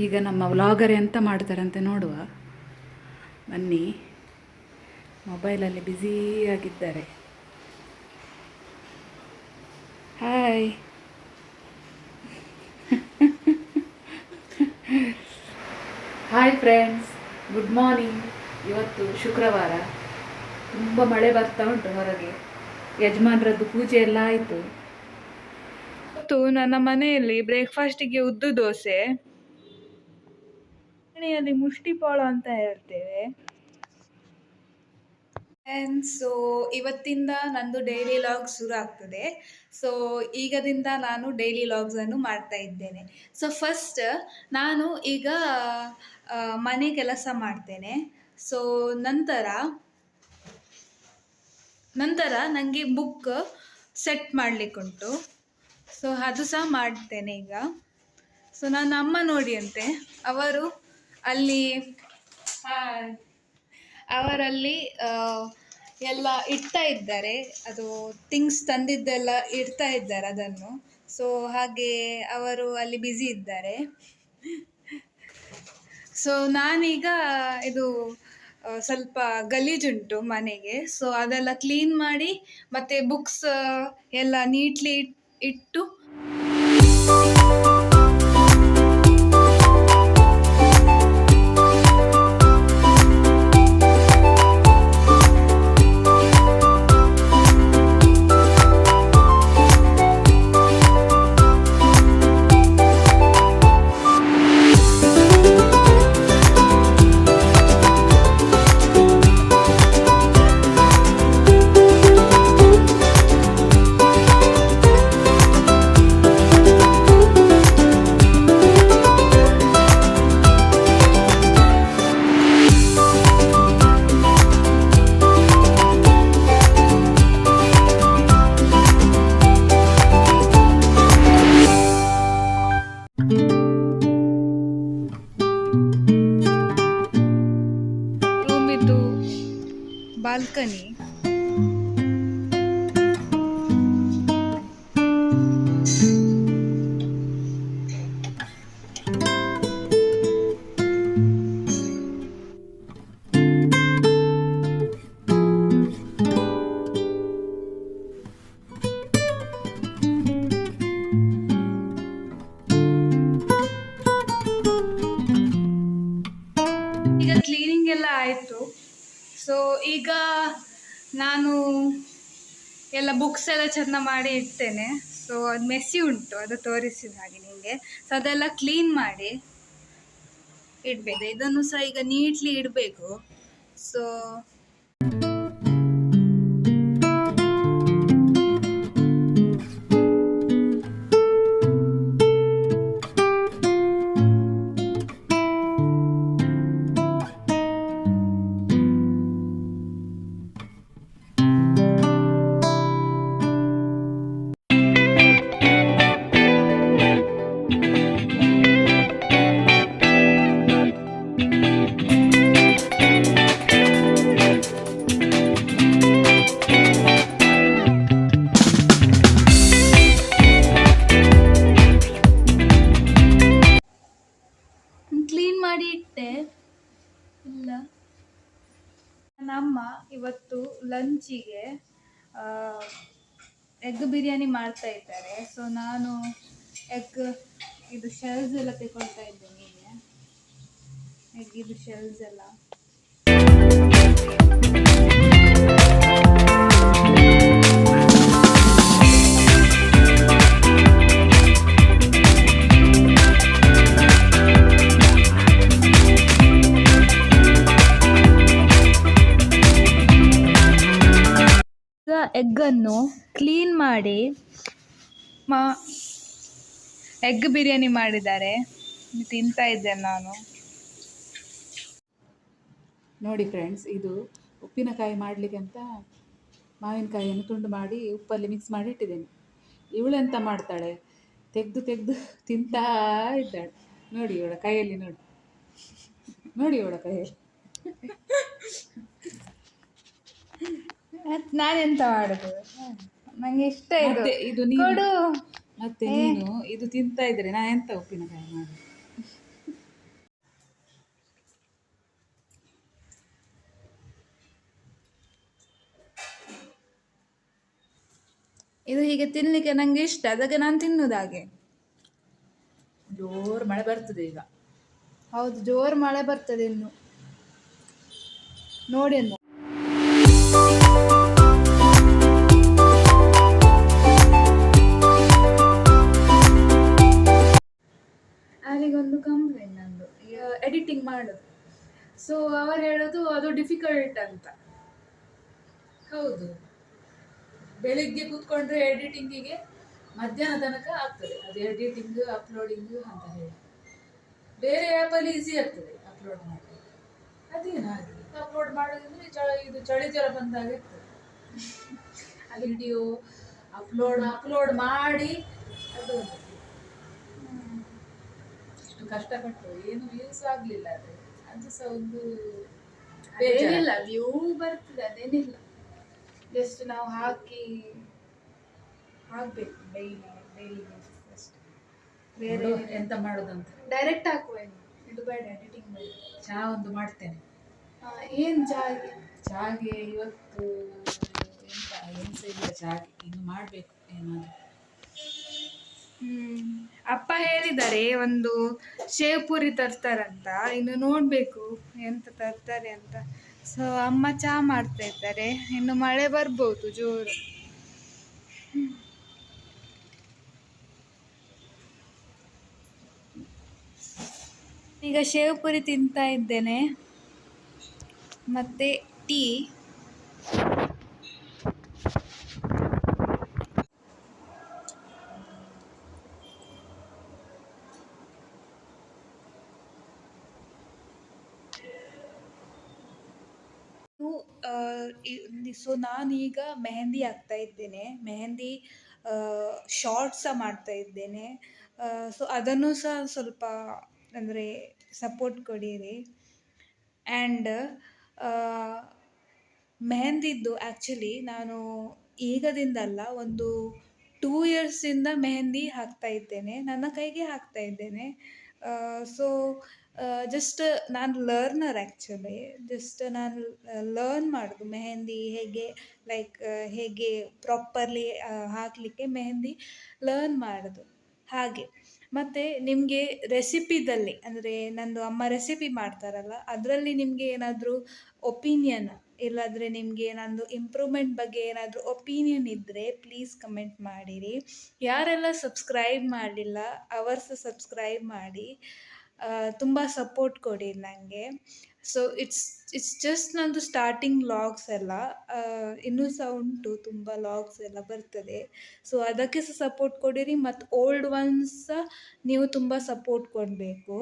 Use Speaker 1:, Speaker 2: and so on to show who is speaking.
Speaker 1: ಈಗ ನಮ್ಮ ವ್ಲಾಗರ್ ಎಂತ ಮಾಡ್ತಾರಂತೆ ನೋಡುವ. ಬನ್ನಿ. ಮೊಬೈಲಲ್ಲಿ ಬ್ಯುಸಿಯಾಗಿದ್ದಾರೆ. Hi. Hi friends, good morning. ಇವತ್ತು ಶುಕ್ರವಾರ, ತುಂಬ ಮಳೆ ಬರ್ತಾ ಉಂಟು ಹೊರಗೆ. ಯಜಮಾನ್ರದ್ದು ಪೂಜೆ ಎಲ್ಲ ಆಯಿತು. ಇವತ್ತು ನನ್ನ ಮನೆಯಲ್ಲಿ ಬ್ರೇಕ್ಫಾಸ್ಟಿಗೆ ಉದ್ದು ದೋಸೆ, ಮನೆಯಲ್ಲಿ ಮುಷ್ಟಿಪಾಳು ಅಂತ ಹೇಳ್ತೇವೆ. ಸೊ ಇವತ್ತಿಂದ ನಂದು ಡೈಲಿ ಲಾಗ್ ಶುರು ಆಗ್ತದೆ. ಸೊ ಈಗದಿಂದ ನಾನು ಡೈಲಿ ಲಾಗ್ಸನ್ನು ಮಾಡ್ತಾ ಇದ್ದೇನೆ. ಸೊ ಫಸ್ಟ್ ನಾನು ಈಗ ಮನೆ ಕೆಲಸ ಮಾಡ್ತೇನೆ. ಸೊ ನಂತರ ನನಗೆ ಬುಕ್ ಸೆಟ್ ಮಾಡಲಿಕ್ಕುಂಟು. ಸೊ ಅದು ಸಹ ಮಾಡ್ತೇನೆ ಈಗ. ಸೊ ನನ್ನ ಅಮ್ಮ ನೋಡಿ ಅಂತೆ, ಅವರಲ್ಲಿ ಎಲ್ಲ ಇಡ್ತಾ ಇದ್ದಾರೆ. ಅದು ಥಿಂಗ್ಸ್ ತಂದಿದ್ದೆಲ್ಲ ಇಡ್ತಾ ಇದ್ದಾರೆ ಅದನ್ನು. ಸೊ ಹಾಗೆ ಅವರು ಅಲ್ಲಿ ಬ್ಯುಸಿ ಇದ್ದಾರೆ. ಸೊ ನಾನೀಗ ಇದು ಸ್ವಲ್ಪ ಗಲೀಜುಂಟು ಮನೆಗೆ. ಸೊ ಅದೆಲ್ಲ ಕ್ಲೀನ್ ಮಾಡಿ ಮತ್ತೆ ಬುಕ್ಸ್ ಎಲ್ಲ ನೀಟ್ಲಿ ಇಟ್ಟು ರೂಮಿದ್ದು ಬಾಲ್ಕನಿ. ಈಗ ಕ್ಲೀನಿಂಗ್ ಎಲ್ಲ ಆಯಿತು. ಸೊ ಈಗ ನಾನು ಎಲ್ಲ ಬುಕ್ಸ್ ಎಲ್ಲ ಚೆಂದ ಮಾಡಿ ಇಡ್ತೇನೆ. ಸೊ ಅದು ಮೆಸ್ಸಿ ಉಂಟು, ಅದು ತೋರಿಸಿದ ಹಾಗೆ ನಿಮಗೆ. ಸೊ ಅದೆಲ್ಲ ಕ್ಲೀನ್ ಮಾಡಿ ಇಡಬೇಕು. ಇದನ್ನು ಸಹ ಈಗ ನೀಟ್ಲಿ ಇಡಬೇಕು. ಸೊ ಕ್ಲೀನ್ ಮಾಡಿ ಇಟ್ಟೆ ಇಲ್ಲ. ನಮ್ಮ ಇವತ್ತು ಲಂಚಿಗೆ ಎಗ್ ಬಿರಿಯಾನಿ ಮಾಡ್ತಾ ಇದ್ದಾರೆ. ಸೊ ನಾನು ಎಗ್ ಇದು ಶೆಲ್ಸ್ ಎಲ್ಲ ತಗೊಳ್ತಾ ಇದ್ದೇನೆ. ಎಗ್ ಇದು ಶೆಲ್ಸ್ ಎಲ್ಲ ಎಗ್ಗನ್ನು ಕ್ಲೀನ್ ಮಾಡಿ ಎಗ್ ಬಿರಿಯಾನಿ ಮಾಡಿದ್ದಾರೆ. ತಿಂತಾ ಇದ್ದೇನೆ ನಾನು. ನೋಡಿ ಫ್ರೆಂಡ್ಸ್, ಇದು ಉಪ್ಪಿನಕಾಯಿ ಮಾಡಲಿಕ್ಕೆ ಅಂತ ಮಾವಿನಕಾಯಿಯನ್ನು ತುಂಡು ಮಾಡಿ ಉಪ್ಪಲ್ಲಿ ಮಿಕ್ಸ್ ಮಾಡಿ ಇಟ್ಟಿದ್ದೇನೆ. ಇವಳೆಂತ ಮಾಡ್ತಾಳೆ, ತೆಗೆದು ತಿಂತಾ ಇದ್ದಾಳೆ. ನೋಡಿ ಇವಳ ಕೈಯಲ್ಲಿ, ನೋಡಿ ಇವಳ ಕೈಯಲ್ಲಿ. ನಾನೆಂತ ಮಾಡುದು, ನಂಗೆ ಇಷ್ಟ ಇದು ನೀನು. ಮತ್ತೆ ನೀನು ಇದು ತಿಂತಾ ಇದ್ರೆ ನಾ ಎಂತ ಉಪ್ಪಿನಕಾಯಿ ಮಾಡಿ. ಇದು ಹೀಗೆ ತಿನ್ಲಿಕ್ಕೆ ನಂಗೆ ಇಷ್ಟ, ಅದಕ್ಕೆ ನಾನು ತಿನ್ನುದು ಹಾಗೆ.
Speaker 2: ಜೋರು ಮಳೆ ಬರ್ತದೆ ಈಗ.
Speaker 1: ಹೌದು, ಜೋರು ಮಳೆ ಬರ್ತದೆ ಇನ್ನು, ನೋಡಿ ಅನ್ನು. ಅಲ್ಲಿಗೊಂದು ಕಂಪ್ಲೇಂಟ್ ನಂದು, ಎಡಿಟಿಂಗ್ ಮಾಡೋದು. ಸೊ ಅವರು ಹೇಳೋದು ಅದು ಡಿಫಿಕಲ್ಟ್ ಅಂತ.
Speaker 2: ಹೌದು, ಬೆಳಿಗ್ಗೆ ಕೂತ್ಕೊಂಡ್ರೆ ಎಡಿಟಿಂಗಿಗೆ ಮಧ್ಯಾಹ್ನ ತನಕ ಆಗ್ತದೆ. ಅದು ಎಡಿಟಿಂಗ್ ಅಪ್ಲೋಡಿಂಗ್ ಅಂತ ಹೇಳಿ. ಬೇರೆ ಆ್ಯಪಲ್ಲಿ ಈಸಿ ಆಗ್ತದೆ ಅಪ್ಲೋಡ್ ಮಾಡಿ. ಅದೇನು ಹಾಗೆ ಅಪ್ಲೋಡ್ ಮಾಡೋದಂದ್ರೆ ಇದು ಚಳಿ ಜ್ವರ ಬಂದಾಗ ಇರ್ತದೆ. ಅಲ್ಲಿ ವಿಡಿಯೋ ಅಪ್ಲೋಡ್ ಮಾಡಿ ಅದು ಇಷ್ಟು ಕಷ್ಟಪಟ್ಟು ಏನು ವ್ಯೂಸ್ ಆಗಲಿಲ್ಲ. ಅದು ಸಹ ಒಂದು
Speaker 1: ಏನಿಲ್ಲ, ವ್ಯೂ ಬರ್ತದೆ ಅದೇನಿಲ್ಲ. ಜಸ್ಟ್ ನಾವು ಹಾಕ್ಬೇಕು ಡೈಲಿ ಅಷ್ಟೇ. ಬೇರೆ
Speaker 2: ಎಂತ ಮಾಡೋದಂತ
Speaker 1: ಡೈರೆಕ್ಟ್ ಹಾಕುವ, ಇದು ಬೇಡ ಎಡಿಟಿಂಗ್ ಬೇಡ.
Speaker 2: ಚಹಾ ಒಂದು ಮಾಡ್ತೇನೆ.
Speaker 1: ಏನು
Speaker 2: ಚಾಗೆ ಇವತ್ತು ಎಂತ ಇಲ್ಲ, ಚಾಗೆ ಇನ್ನು ಮಾಡಬೇಕು ಏನಾದ್ರು.
Speaker 1: ಅಪ್ಪ ಹೇಳಿದ್ದಾರೆ ಒಂದು ಶೇವ್ ಪುರಿ ತರ್ತಾರಂತ, ಇನ್ನು ನೋಡ್ಬೇಕು ಎಂತ ತರ್ತಾರೆ ಅಂತ. ಸೊ ಅಮ್ಮ ಚಹಾ ಮಾಡ್ತಾ ಇದ್ದಾರೆ, ಇನ್ನು ಮಳೆ ಬರ್ಬೋದು ಜೋರು. ಈಗ ಶೇವ್ ಪುರಿ ತಿಂತಾ ಇದ್ದೇನೆ, ಮತ್ತೆ ಟೀ. ಸೊ ನಾನೀಗ ಮೆಹಂದಿ ಹಾಕ್ತಾ ಇದ್ದೇನೆ, ಮೆಹಂದಿ ಶಾರ್ಟ್ಸ ಮಾಡ್ತಾ ಇದ್ದೇನೆ. ಸೊ ಅದನ್ನು ಸಹ ಸ್ವಲ್ಪ ಅಂದರೆ ಸಪೋರ್ಟ್ ಕೊಡಿರಿ. ಆ್ಯಂಡ್ ಮೆಹಂದಿದ್ದು ಆ್ಯಕ್ಚುಲಿ ನಾನು ಈಗದಿಂದಲ್ಲ, ಒಂದು 2 ಇಯರ್ಸಿಂದ ಮೆಹಂದಿ ಹಾಕ್ತಾ ಇದ್ದೇನೆ, ನನ್ನ ಕೈಗೆ ಹಾಕ್ತಾ ಇದ್ದೇನೆ. ಸೊ ಜಸ್ಟ್ ನಾನು ಲರ್ನರ್ ಆ್ಯಕ್ಚುಲಿ. ಜಸ್ಟ್ ನಾನು ಲರ್ನ್ ಮಾಡೋದು ಮೆಹಂದಿ ಹೇಗೆ, ಲೈಕ್ ಹೇಗೆ ಪ್ರಾಪರ್ಲಿ ಹಾಕಲಿಕ್ಕೆ ಮೆಹಂದಿ ಲರ್ನ್ ಮಾಡೋದು ಹಾಗೆ. ಮತ್ತು ನಿಮಗೆ ರೆಸಿಪಿದಲ್ಲಿ, ಅಂದರೆ ನಂದು ಅಮ್ಮ ರೆಸಿಪಿ ಮಾಡ್ತಾರಲ್ಲ, ಅದರಲ್ಲಿ ನಿಮಗೆ ಏನಾದರೂ ಒಪಿನಿಯನ್, ಇಲ್ಲಾಂದರೆ ನಿಮಗೆ ನಂದು ಇಂಪ್ರೂವ್ಮೆಂಟ್ ಬಗ್ಗೆ ಏನಾದರೂ ಒಪಿನಿಯನ್ ಇದ್ದರೆ ಪ್ಲೀಸ್ ಕಮೆಂಟ್ ಮಾಡಿರಿ. ಯಾರೆಲ್ಲ ಸಬ್ಸ್ಕ್ರೈಬ್ ಮಾಡಲಿಲ್ಲ ಅವರು ಸಹ ಸಬ್ಸ್ಕ್ರೈಬ್ ಮಾಡಿ, ತುಂಬ ಸಪೋರ್ಟ್ ಕೊಡಿ ನನಗೆ. ಸೊ ಇಟ್ಸ್ ಜಸ್ಟ್ ನಂದು ಸ್ಟಾರ್ಟಿಂಗ್ ಲಾಗ್ಸ್ ಎಲ್ಲ, ಇನ್ನೂ ಸಹ ಉಂಟು, ತುಂಬ ಲಾಗ್ಸ್ ಎಲ್ಲ ಬರ್ತದೆ. ಸೊ ಅದಕ್ಕೆ ಸಹ ಸಪೋರ್ಟ್ ಕೊಡಿರಿ, ಮತ್ತು ಓಲ್ಡ್ ಒನ್ಸ್ ಸಹ ನೀವು ತುಂಬ ಸಪೋರ್ಟ್ ಕೊಡಬೇಕು.